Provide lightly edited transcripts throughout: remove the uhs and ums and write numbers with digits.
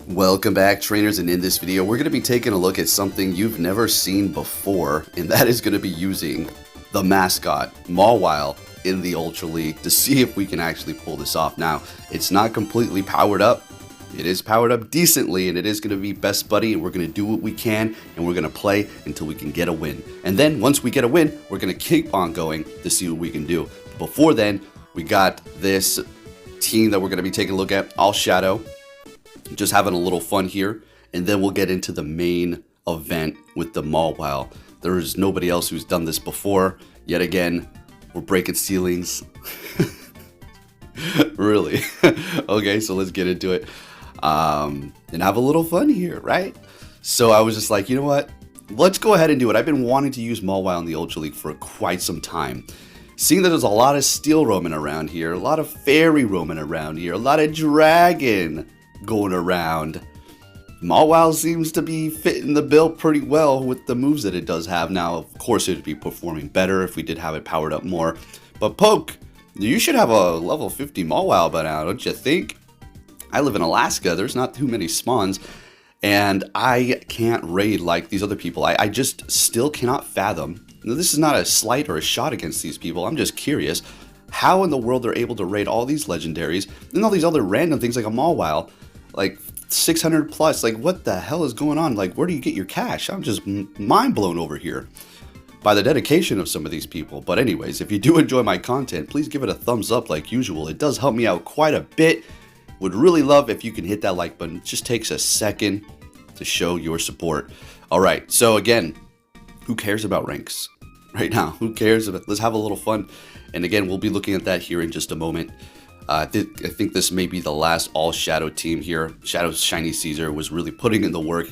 Welcome back, trainers, and in this video we're going to be taking a look at something you've never seen before, and that is going to be using the mascot, Mawile, in the Ultra League to see if we can actually pull this off. Now, it's not completely powered up. It is powered up decently, and it is going to be best buddy, and we're going to do what we can, and we're going to play until we can get a win. And then, once we get a win, we're going to keep on going to see what we can do. Before then, we got this team that we're going to be taking a look at, all Shadow. Just having a little fun here, and then we'll get into the main event with the Mawile. There is nobody else who's done this before. Yet again, we're breaking ceilings. Really? Okay, so let's get into it and have a little fun here, right? So I was just like, you know what? Let's go ahead and do it. I've been wanting to use Mawile in the Ultra League for quite some time. Seeing that there's a lot of steel roaming around here, a lot of fairy roaming around here, a lot of dragon going around, Mawile seems to be fitting the bill pretty well with the moves that it does have. Now, of course, it would be performing better if we did have it powered up more. But Poke, you should have a level 50 Mawile by now, don't you think? I live in Alaska. There's not too many spawns, and I can't raid like these other people. I just still cannot fathom. Now, this is not a slight or a shot against these people. I'm just curious how in the world they're able to raid all these legendaries and all these other random things like a Mawile. Like 600 plus, like what the hell is going on? Like, where do you get your cash? I'm just mind blown over here by the dedication of some of these people. But anyways, if you do enjoy my content, please give it a thumbs up like usual. It does help me out quite a bit. Would really love if you can hit that like button. It just takes a second to show your support. All right, so again, who cares about ranks right now? Who cares about, let's have a little fun. And again, we'll be looking at that here in just a moment. I think this may be the last all Shadow team here. Shadow's Shiny Caesar was really putting in the work.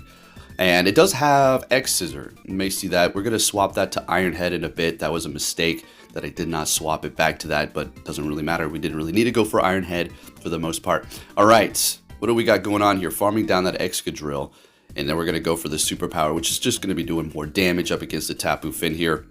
And it does have X Scissor. You may see that. We're going to swap that to Iron Head in a bit. That was a mistake that I did not swap it back to that, but it doesn't really matter. We didn't really need to go for Iron Head for the most part. All right, what do we got going on here? Farming down that Excadrill. And then we're going to go for the Superpower, which is just going to be doing more damage up against the Tapu Finn here.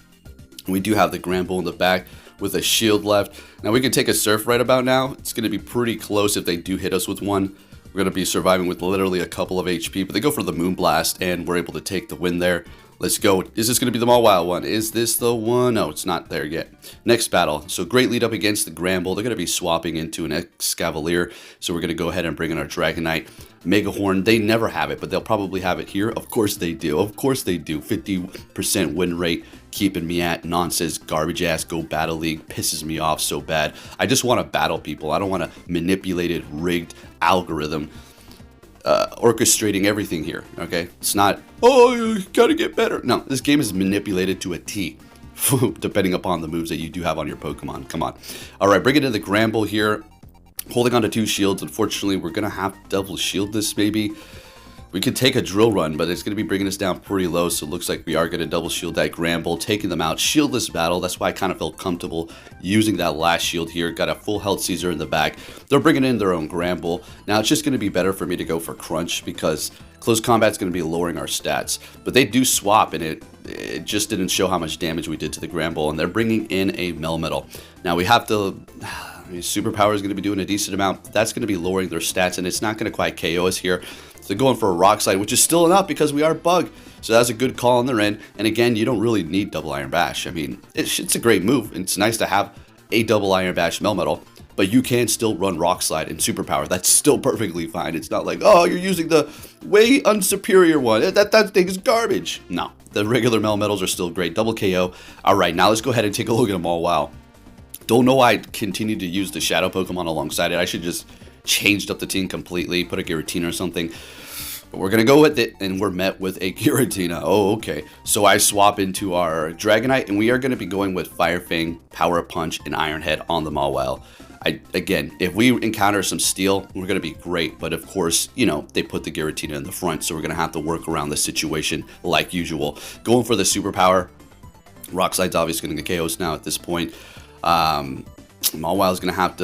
We do have the Granbull in the back with a shield left. Now we can take a Surf right about now. It's going to be pretty close if they do hit us with one. We're going to be surviving with literally a couple of HP, but they go for the Moonblast and we're able to take the win there. Let's go. Is this going to be the Mawile one? Is this the one? No, it's not there yet. Next battle. So great lead up against the Granbull. They're going to be swapping into an Excavalier. So we're going to go ahead and bring in our Dragonite. Megahorn, they never have it, but they'll probably have it here. Of course they do. Of course they do. 50% win rate, keeping me at nonsense, garbage ass, go battle league, pisses me off so bad. I just want to battle people. I don't want a manipulated, rigged algorithm orchestrating everything here, okay? It's not, oh, you gotta get better. No, this game is manipulated to a T, depending upon the moves that you do have on your Pokemon. Come on. All right, bring it in the Granbull here. Holding on to two shields. Unfortunately, we're going to have to double shield this maybe. We could take a drill run, but it's going to be bringing us down pretty low, so it looks like we are going to double shield that Granbull, taking them out. Shieldless battle. That's why I kind of felt comfortable using that last shield here. Got a full health Caesar in the back. They're bringing in their own Granbull. Now, it's just going to be better for me to go for Crunch because close combat's going to be lowering our stats. But they do swap, and it just didn't show how much damage we did to the Granbull, and they're bringing in a Melmetal. Now, we have to... Superpower is going to be doing a decent amount. That's going to be lowering their stats, and it's not going to quite KO us here. So they're going for a Rock Slide, which is still enough because we are Bug. So that's a good call on their end. And again, you don't really need Double Iron Bash. I mean, it's a great move. It's nice to have a Double Iron Bash Melmetal, but you can still run Rock Slide and Superpower. That's still perfectly fine. It's not like, oh, you're using the way unsuperior one. That thing is garbage. No, the regular Melmetals are still great. Double KO. All right, now let's go ahead and take a look at them all. Wow. Don't know why I continued to use the Shadow Pokemon alongside it. I should just changed up the team completely, put a Giratina or something. But we're going to go with it, and we're met with a Giratina. Oh, okay. So I swap into our Dragonite, and we are going to be going with Fire Fang, Power Punch, and Iron Head on the Mawile. Again, if we encounter some steel, we're going to be great. But of course, you know, they put the Giratina in the front, so we're going to have to work around the situation like usual. Going for the Superpower. Rock Slide's obviously going to get KOs now at this point. Mawile's gonna have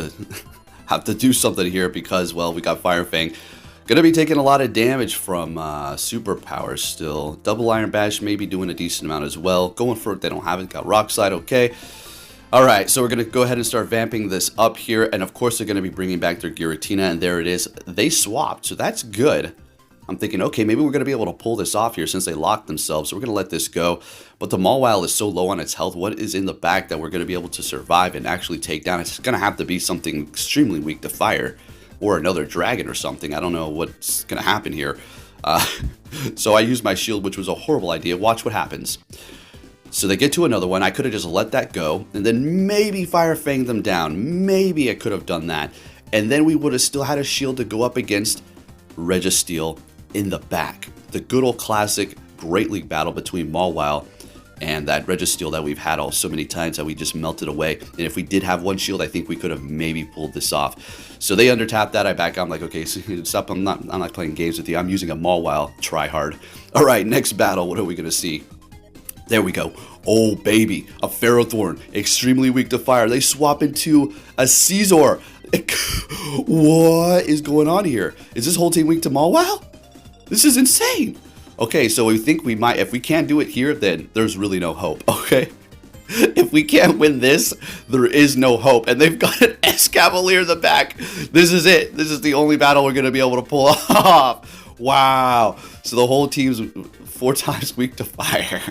to do something here because, well, we got Fire Fang. Gonna be taking a lot of damage from Superpower still. Double Iron Bash maybe doing a decent amount as well. Going for it, they don't have it. Got Rock Slide, okay. All right, so we're gonna go ahead and start vamping this up here, and of course they're gonna be bringing back their Giratina, and there it is. They swapped, so that's good. I'm thinking, okay, maybe we're going to be able to pull this off here since they locked themselves. So we're going to let this go. But the Mawile is so low on its health. What is in the back that we're going to be able to survive and actually take down? It's going to have to be something extremely weak to fire, or another dragon or something. I don't know what's going to happen here. So I used my shield, which was a horrible idea. Watch what happens. So they get to another one. I could have just let that go and then maybe Fire Fang them down. Maybe I could have done that. And then we would have still had a shield to go up against Registeel in the back. The good old classic Great League battle between Mawile and that Registeel that we've had so many times that we just melted away. And if we did have one shield, I think we could have maybe pulled this off. So they undertapped that. I back up. I'm like, okay, stop. I'm not playing games with you. I'm using a Mawile. Try hard. All right, next battle. What are we going to see? There we go. Oh, baby. A Ferrothorn. Extremely weak to fire. They swap into a Scizor. What is going on here? Is this whole team weak to Mawile? This is insane. Okay, so we think we might. If we can't do it here, then there's really no hope. Okay? If we can't win this, there is no hope. And they've got an Escavalier in the back. This is it. This is the only battle we're going to be able to pull off. Wow. So the whole team's 4 times weak to fire.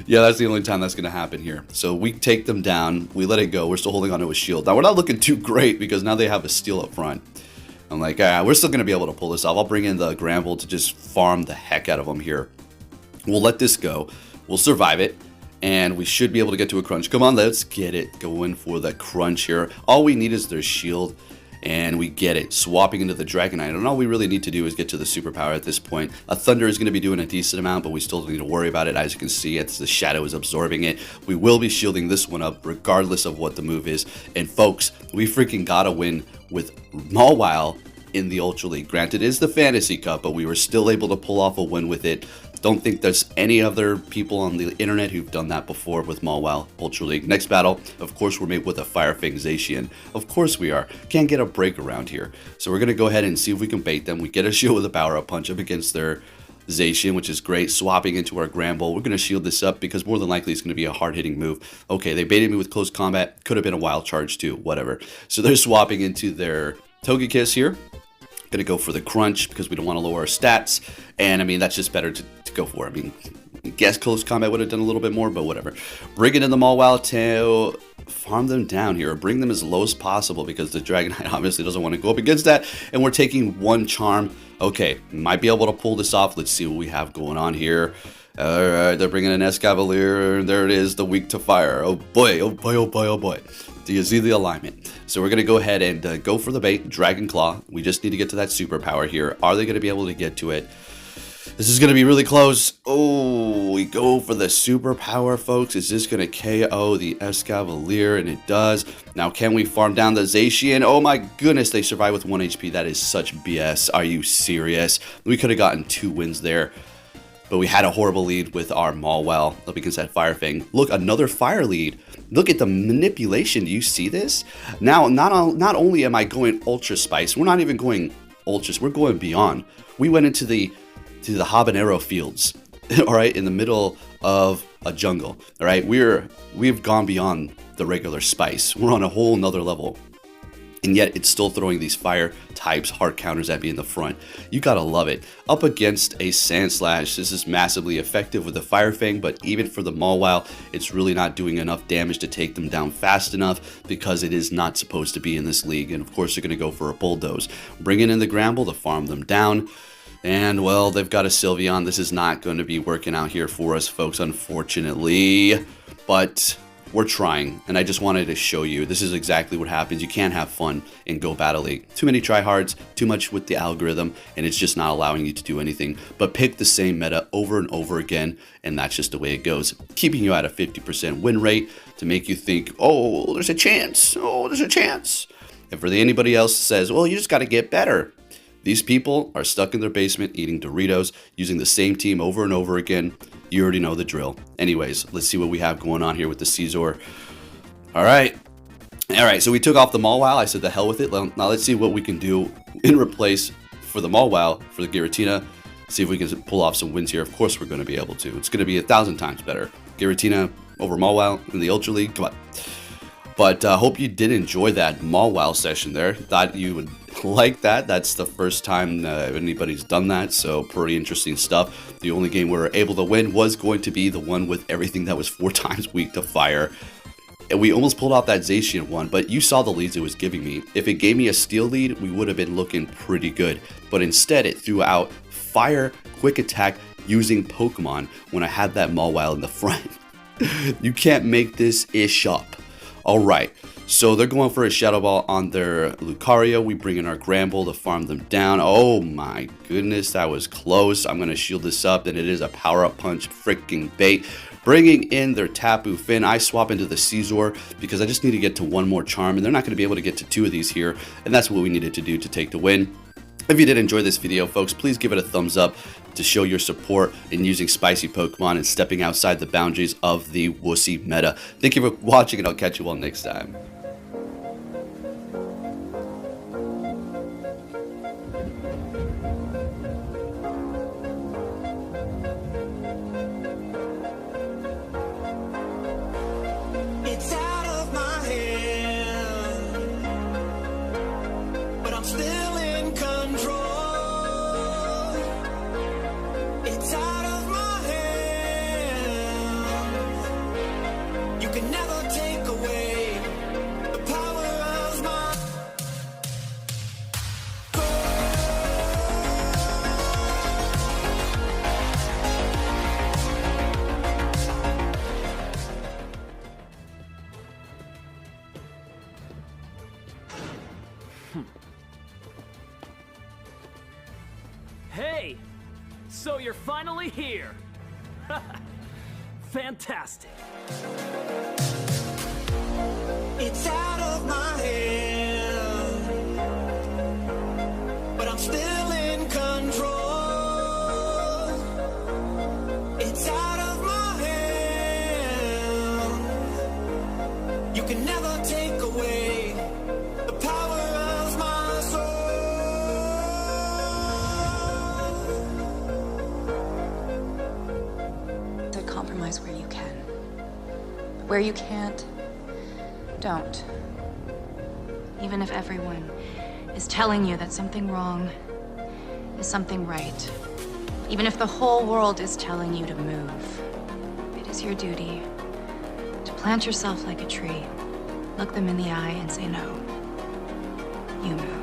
Yeah, that's the only time that's going to happen here. So we take them down. We let it go. We're still holding on to a shield. Now, we're not looking too great because now they have a steel up front. I'm like, we're still going to be able to pull this off. I'll bring in the Gramble to just farm the heck out of them here. We'll let this go. We'll survive it. And we should be able to get to a crunch. Come on, let's get it. Going for the crunch here. All we need is their shield. And we get it, swapping into the Dragonite. And all we really need to do is get to the superpower at this point. A Thunder is going to be doing a decent amount, but we still don't need to worry about it. As you can see, the Shadow is absorbing it. We will be shielding this one up regardless of what the move is. And folks, we freaking got to win with Mawile in the Ultra League. Granted, it is the Fantasy Cup, but we were still able to pull off a win with it. Don't think there's any other people on the internet who've done that before with Mawile Ultra League. Next battle, of course, we're made with a Fire Fang Zacian. Of course we are. Can't get a break around here. So we're going to go ahead and see if we can bait them. We get a shield with a power-up punch up against their Zacian, which is great. Swapping into our Gramble. We're going to shield this up because more than likely it's going to be a hard-hitting move. Okay, they baited me with close combat. Could have been a wild charge too. Whatever. So they're swapping into their Togekiss here. Going to go for the crunch because we don't want to lower our stats. And I mean, that's just better to go for. I mean, I guess close combat would have done a little bit more, but whatever. Bringing in the Mawile to farm them down here, or bring them as low as possible because the Dragonite obviously doesn't want to go up against that. And we're taking 1 charm. Okay, might be able to pull this off. Let's see what we have going on here. Alright, they're bringing an Escavalier. There it is, the weak to fire. Oh boy, oh boy, oh boy, oh boy. Do you see the alignment? So we're going to go ahead and go for the bait, Dragon Claw. We just need to get to that superpower here. Are they going to be able to get to it? This is going to be really close. Oh, we go for the superpower, folks. Is this going to KO the Escavalier? And it does. Now, can we farm down the Zacian? Oh my goodness, they survive with 1 HP. That is such BS. Are you serious? We could have gotten 2 wins there. But we had a horrible lead with our Mawile up against that Fire Fang. Look, another fire lead. Look at the manipulation. Do you see this? Now, not only am I going Ultra Spice, we're not even going Ultras. We're going beyond. We went into the habanero fields, all right, in the middle of a jungle, all right? We've gone beyond the regular Spice. We're on a whole nother level. And yet it's still throwing these fire types hard counters at me in the front. You gotta love it. Up against a Sandslash, this is massively effective with the Fire Fang, but even for the Mawile, it's really not doing enough damage to take them down fast enough because it is not supposed to be in this league. And of course, they're gonna go for a Bulldoze. Bringing in the Gramble to farm them down. And well, they've got a Sylveon. This is not going to be working out here for us, folks, unfortunately. But we're trying, and I just wanted to show you this is exactly what happens. You can't have fun in Go Battle League. Too many tryhards, too much with the algorithm, and it's just not allowing you to do anything but pick the same meta over and over again, and that's just the way it goes. Keeping you at a 50% win rate to make you think, oh, there's a chance. Oh, there's a chance. And for anybody else that says, well, you just got to get better. These people are stuck in their basement eating Doritos, using the same team over and over again. You already know the drill. Anyways, let's see what we have going on here with the Scizor. All right, so we took off the Mawile. I said the hell with it. Now let's see what we can do in replace for the Mawile, for the Giratina. See if we can pull off some wins here. Of course we're going to be able to. It's going to be 1,000 times better. Giratina over Mawile in the Ultra League. Come on. But hope you did enjoy that Mawile session there. Thought you would like that. That's the first time anybody's done that, so pretty interesting stuff. The only game we were able to win was going to be the one with everything that was 4 times weak to fire. And we almost pulled out that Zacian one, but you saw the leads it was giving me. If it gave me a steel lead, we would have been looking pretty good. But instead, it threw out fire, quick attack, using Pokemon when I had that Mawile in the front. You can't make this ish up. Alright, so they're going for a Shadow Ball on their Lucario. We bring in our Gramble to farm them down. Oh my goodness, that was close. I'm going to shield this up, and it is a Power-Up Punch freaking bait. Bringing in their Tapu Finn, I swap into the Caesar because I just need to get to 1 more charm, and they're not going to be able to get to 2 of these here, and that's what we needed to do to take the win. If you did enjoy this video, folks, please give it a thumbs up to show your support in using spicy Pokemon and stepping outside the boundaries of the wussy meta. Thank you for watching, and I'll catch you all next time. It's out of my hand, but I'm still in control. It's out of my hand. You can never take away the power of my Hey! So you're finally here! Fantastic! It's out of my hand, but I'm still in control. It's out of my hand. You can never take away the power of my soul. To compromise where you can. Where you can't, don't. Even if everyone is telling you that something wrong is something right. Even if the whole world is telling you to move. It is your duty to plant yourself like a tree, look them in the eye and say no. You move.